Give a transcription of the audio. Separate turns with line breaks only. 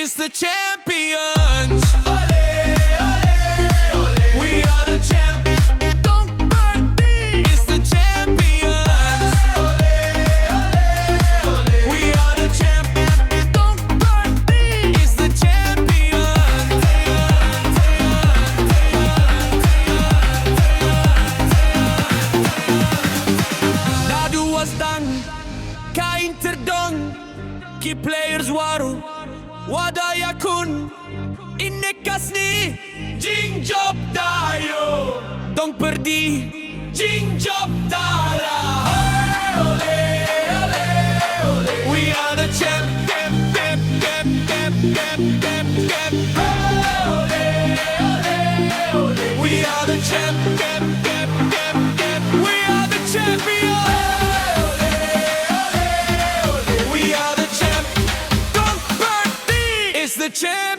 is the champions. We are the champions. Don't pyrdi is the champions. We are the champions. Don't pyrdi is the champions. Dadu wasdang kain terdong ki players waru wadaya kun inekas ni Jingjop tayo Don't pyrdi Jingjop tara Ole ole ole We are the champ champ champ champ champ champ champ champ Ole ole ole We are the champ champ champ champ champ We are the champions. We are the champ. Don't pyrdi is the champ.